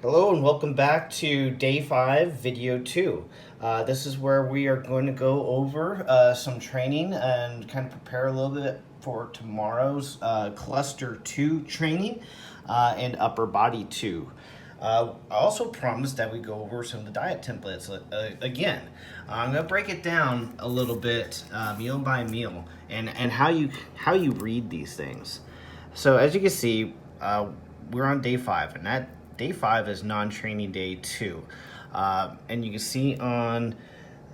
Hello and welcome back to day 5, video 2. This is where we are going to go over some training and kind of prepare a little bit for tomorrow's cluster 2 training and upper body 2. I also promised that we go over some of the diet templates again. I'm going to break it down a little bit meal by meal and how you read these things. So as you can see, we're on day 5, and that day 5 is non-training day 2. And you can see on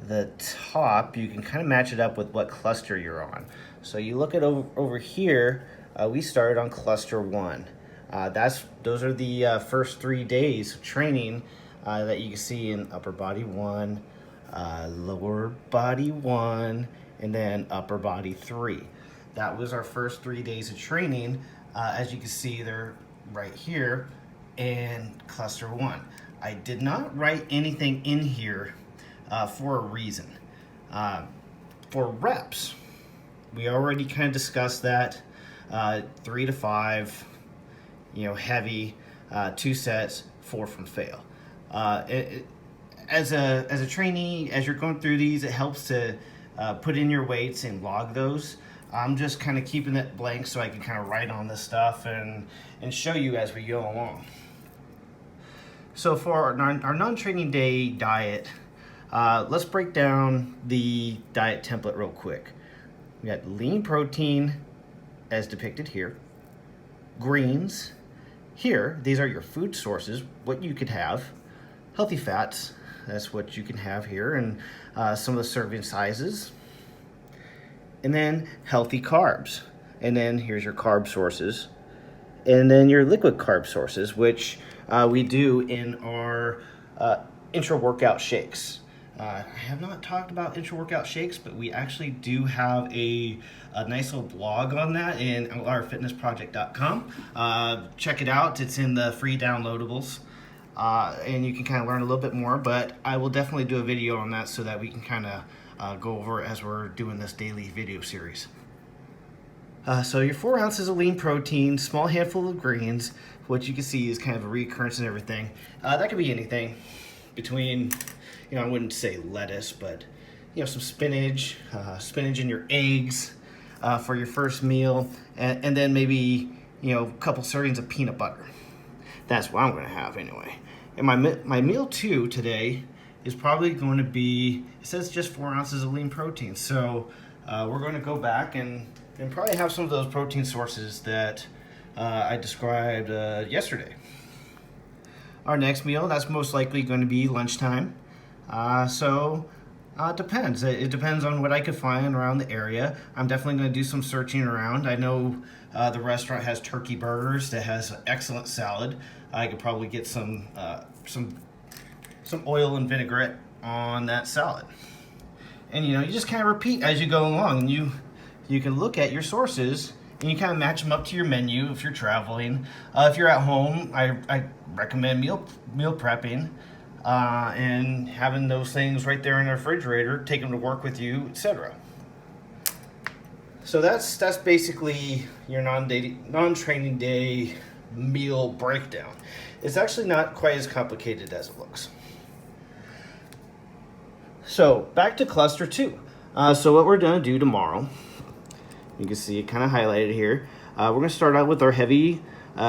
the top, you can kind of match it up with what cluster you're on. So you look at over here, we started on cluster 1. Those are the first 3 days of training that you can see in upper body 1, lower body 1, and then upper body 3. That was our first 3 days of training. As you can see, they're right here in cluster 1. I did not write anything in here for a reason. For reps, we already kind of discussed that 3 to 5, heavy, 2 sets, 4 from fail. As a trainee, as you're going through these, it helps to put in your weights and log those. I'm just kind of keeping it blank so I can kind of write on this stuff and show you as we go along. So for our non-training day diet, let's break down the diet template real quick. We got lean protein as depicted here, greens here, these are your food sources, what you could have, healthy fats, that's what you can have here, and some of the serving sizes, and then healthy carbs, and then here's your carb sources, and then your liquid carb sources, which we do in our intra-workout shakes. I have not talked about intra-workout shakes, but we actually do have a nice little blog on that in outlierfitnessproject.com. Check it out. It's in the free downloadables. And you can kind of learn a little bit more, but I will definitely do a video on that so that we can kind of go over it as we're doing this daily video series. So your 4 ounces of lean protein, small handful of greens, what you can see is kind of a recurrence and everything. That could be anything between, I wouldn't say lettuce, but some spinach, spinach in your eggs for your first meal, and then maybe a couple servings of peanut butter. That's what I'm going to have anyway. And my meal 2 today is probably going to be, it says just 4 ounces of lean protein. So we're going to go back and probably have some of those protein sources that I described yesterday. Our next meal, that's most likely going to be lunchtime. It depends. It depends on what I could find around the area. I'm definitely going to do some searching around. I know the restaurant has turkey burgers that has excellent salad. I could probably get some oil and vinaigrette on that salad. And you just kind of repeat as you go along, and you can look at your sources and you kind of match them up to your menu if you're traveling. If you're at home, I recommend meal prepping and having those things right there in the refrigerator, take them to work with you, etc. So that's basically your non-training day meal breakdown. It's actually not quite as complicated as it looks. So back to cluster 2. So what we're going to do tomorrow, you can see it kind of highlighted here. We're going to start out with our heavy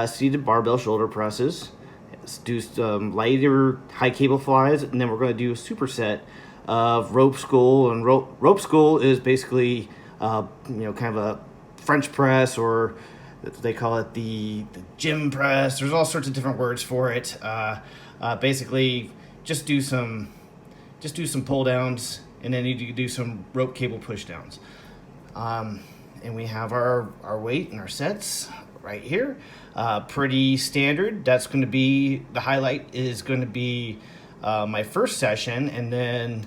seated barbell shoulder presses. Let's do some lighter high cable flies, and then we're going to do a superset of rope school. And rope school is basically, kind of a French press, or they call it the gym press. There's all sorts of different words for it. Basically, just do some pull downs, and then you can do some rope cable push downs. And we have our weight and our sets right here. Pretty standard. That's going to be, the highlight is going to be my first session, and then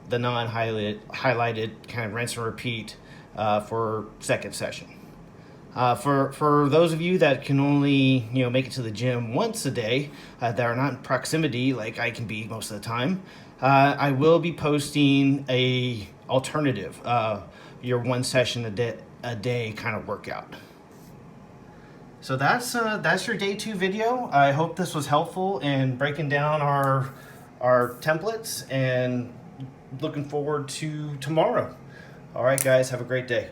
the non-highlighted kind of rinse and repeat for second session. For those of you that can only make it to the gym once a day, that are not in proximity like I can be most of the time, I will be posting a alternative, your 1 session a day kind of workout. So that's your day 2 video. I hope this was helpful in breaking down our templates, and looking forward to tomorrow. All right, guys, have a great day.